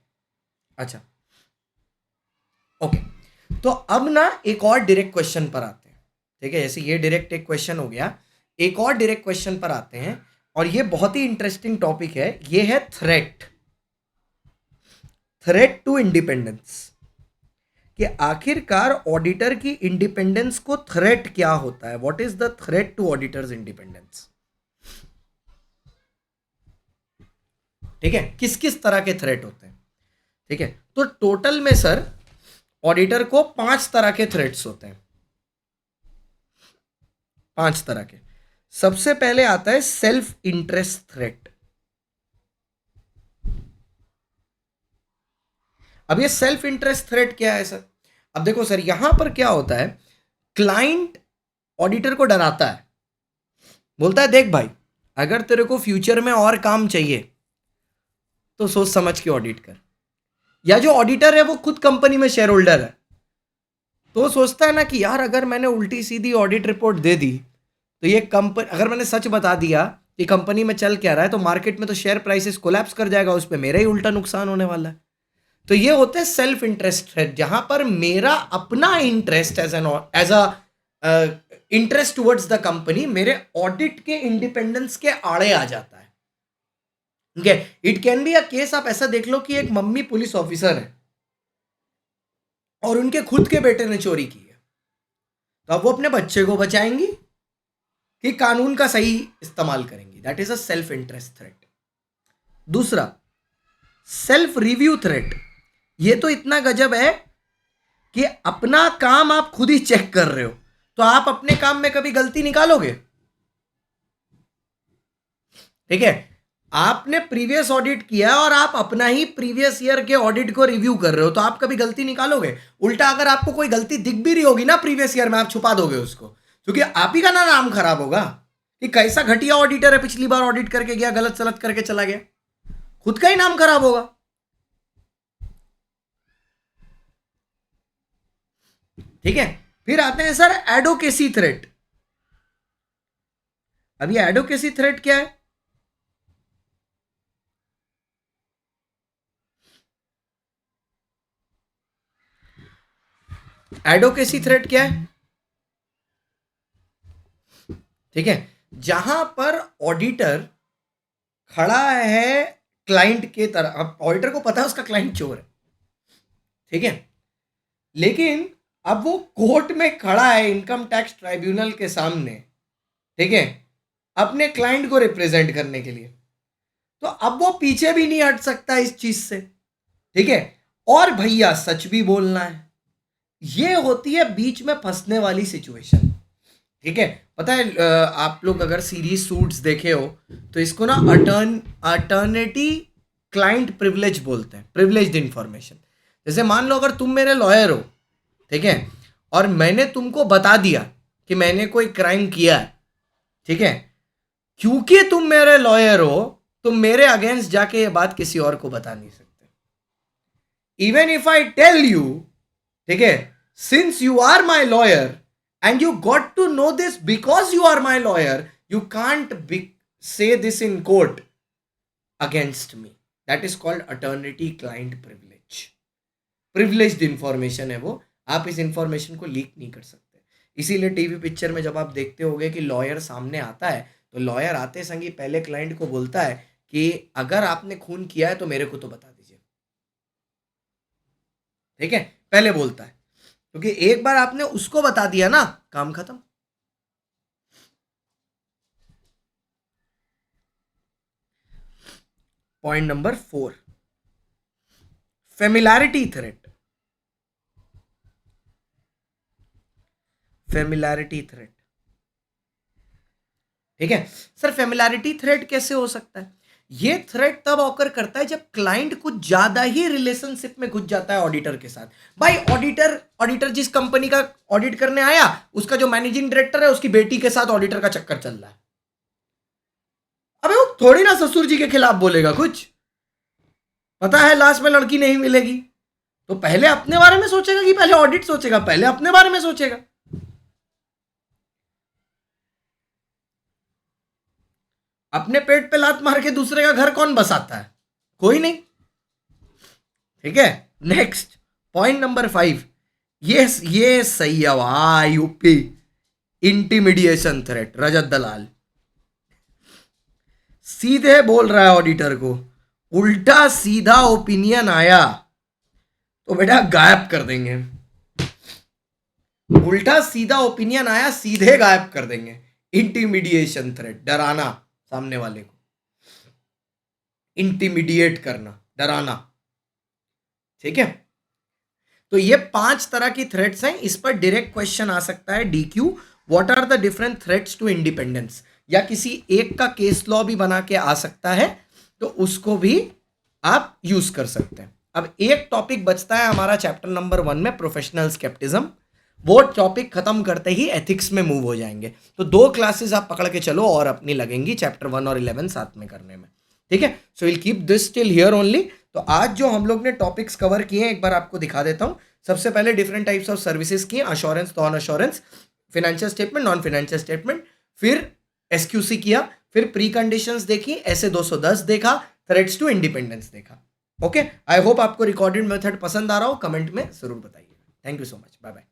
अच्छा ओके, तो अब ना एक और डायरेक्ट क्वेश्चन पर आते हैं। ठीक है, जैसे ये डायरेक्ट एक क्वेश्चन हो गया, एक और डायरेक्ट क्वेश्चन पर आते हैं, और ये बहुत ही इंटरेस्टिंग टॉपिक है, ये है थ्रेट, थ्रेट टू इंडिपेंडेंस, कि आखिरकार ऑडिटर की इंडिपेंडेंस को थ्रेट क्या होता है, what is the threat to auditor's independence. ठीक है, किस किस तरह के थ्रेट होते हैं। ठीक है, तो टोटल में सर ऑडिटर को 5 तरह के थ्रेट्स होते हैं, 5 तरह के। सबसे पहले आता है सेल्फ इंटरेस्ट थ्रेट। अब ये सेल्फ इंटरेस्ट थ्रेट क्या है सर, अब देखो सर यहां पर क्या होता है, क्लाइंट ऑडिटर को डराता है, बोलता है देख भाई अगर तेरे को फ्यूचर में और काम चाहिए तो सोच समझ के ऑडिट कर, या जो ऑडिटर है वो खुद कंपनी में शेयर होल्डर है, तो वो सोचता है ना कि यार अगर मैंने उल्टी सीधी ऑडिट रिपोर्ट दे दी तो ये कंपनी, अगर मैंने सच बता दिया कि कंपनी में चल क्या रहा है, तो मार्केट में तो शेयर प्राइसेस कोलैप्स कर जाएगा, उस पर मेरा ही उल्टा नुकसान होने वाला है। तो ये होते हैं सेल्फ इंटरेस्ट थ्रेट, जहां पर मेरा अपना interest as a interest towards the company मेरे ऑडिट के इंडिपेंडेंस के आड़े आ जाता है। ठीक है, it can be a case, आप ऐसा देख लो कि एक मम्मी पुलिस ऑफिसर है और उनके खुद के बेटे ने चोरी की है, तो अब वो अपने बच्चे को बचाएंगी कि कानून का सही इस्तेमाल करेंगी, that is a self interest threat. दूसरा सेल्फ रिव्यू थ्रेट, ये तो इतना गजब है कि अपना काम आप खुद ही चेक कर रहे हो, तो आप अपने काम में कभी गलती निकालोगे। ठीक है, आपने प्रीवियस ऑडिट किया और आप अपना ही प्रीवियस ईयर के ऑडिट को रिव्यू कर रहे हो, तो आप कभी गलती निकालोगे। उल्टा अगर आपको कोई गलती दिख भी रही होगी ना प्रीवियस ईयर में, आप छुपा दोगे उसको, क्योंकि आप ही का ना नाम खराब होगा कि कैसा घटिया ऑडिटर है, पिछली बार ऑडिट करके गया गलत सलत करके चला गया, खुद का ही नाम खराब होगा। ठीक है, फिर आते हैं सर एडोकेसी थ्रेट। अब ये एडोकेसी थ्रेट क्या है, एडोकेसी थ्रेट क्या है, ठीक है, जहां पर ऑडिटर खड़ा है क्लाइंट के तरह। अब ऑडिटर को पता है उसका क्लाइंट चोर है, ठीक है, लेकिन अब वो कोर्ट में खड़ा है इनकम टैक्स ट्राइब्यूनल के सामने, ठीक है, अपने क्लाइंट को रिप्रेजेंट करने के लिए। तो अब वो पीछे भी नहीं हट सकता इस चीज से, ठीक है। और भैया सच भी बोलना है, ये होती है बीच में फंसने वाली सिचुएशन, ठीक है। पता है आप लोग अगर सीरीज सूट्स देखे हो तो इसको ना अटर्निटी क्लाइंट प्रिविलेज बोलते हैं, प्रिविलेज्ड इंफॉर्मेशन। जैसे मान लो अगर तुम मेरे लॉयर हो, ठीक है, और मैंने तुमको बता दिया कि मैंने कोई क्राइम किया है, ठीक है, क्योंकि तुम मेरे लॉयर हो, तुम मेरे अगेंस्ट जाके ये बात किसी और को बता नहीं सकते। Even if I tell you, ठीक है, since you are my lawyer and you got to know this because you are my lawyer, you can't say this in court against me. That is called attorney client privilege. Privileged information है वो, आप इस information को leak नहीं कर सकते। इसीलिए TV picture में जब आप देखते होगे कि लॉयर सामने आता है तो लॉयर आते संगी पहले क्लाइंट को बोलता है कि अगर आपने खून किया है तो मेरे को तो बता दीजिए, ठीक है, पहले बोलता है, क्योंकि एक बार आपने उसको बता दिया ना, काम खत्म। Point number 4, familiarity threat. Familiarity threat, ठीक है सर, फेमिलैरिटी थ्रेट कैसे हो सकता है? ये थ्रेट तब ऑकर करता है जब क्लाइंट कुछ ज्यादा ही रिलेशनशिप में घुस जाता है ऑडिटर के साथ। भाई ऑडिटर जिस कंपनी का ऑडिट करने आया, उसका जो मैनेजिंग डायरेक्टर है उसकी बेटी के साथ ऑडिटर का चक्कर चल रहा है। अबे वो थोड़ी ना ससुर जी के खिलाफ बोलेगा कुछ, पता है लास्ट में लड़की नहीं मिलेगी, तो पहले अपने बारे में सोचेगा कि पहले ऑडिट सोचेगा? पहले अपने बारे में सोचेगा। अपने पेट पे लात मार के दूसरे का घर कौन बसाता है? कोई नहीं, ठीक है। नेक्स्ट पॉइंट नंबर 5, ये सही है वाह यूपी, इंटिमिडिएशन थ्रेट। रजत दलाल सीधे बोल रहा है ऑडिटर को, उल्टा सीधा ओपिनियन आया तो बेटा गायब कर देंगे। उल्टा सीधा ओपिनियन आया सीधे गायब कर देंगे। इंटिमिडिएशन थ्रेट, डराना सामने वाले को, इंटिमिडिएट करना, डराना, ठीक है। तो ये 5 तरह की थ्रेट्स हैं। इस पर डायरेक्ट क्वेश्चन आ सकता है DQ, what are the different threats to independence, या किसी एक का केस लॉ भी बना के आ सकता है, तो उसको भी आप यूज कर सकते हैं। अब एक टॉपिक बचता है हमारा चैप्टर नंबर 1 में, प्रोफेशनल स्केप्टिज्म। वो टॉपिक खत्म करते ही एथिक्स में मूव हो जाएंगे। तो 2 क्लासेस आप पकड़ के चलो और अपनी लगेंगी चैप्टर 1 और 11 साथ में करने में, ठीक है। So will keep this till here only. तो आज जो हम लोग ने टॉपिक्स कवर किए हैं एक बार आपको दिखा देता हूं। सबसे पहले डिफरेंट टाइप्स ऑफ सर्विसेज किए, assurance, non assurance, financial statement, non financial statement, फिर एसक्यूसी किया, फिर प्री कंडीशंस देखी, ऐसे 210 देखा, थ्रेट्स टू इंडिपेंडेंस देखा। ओके, आई होप आपको रिकॉर्डेड मेथड पसंद आ रहा हो, कमेंट में जरूर बताइए। Thank you so much, bye bye.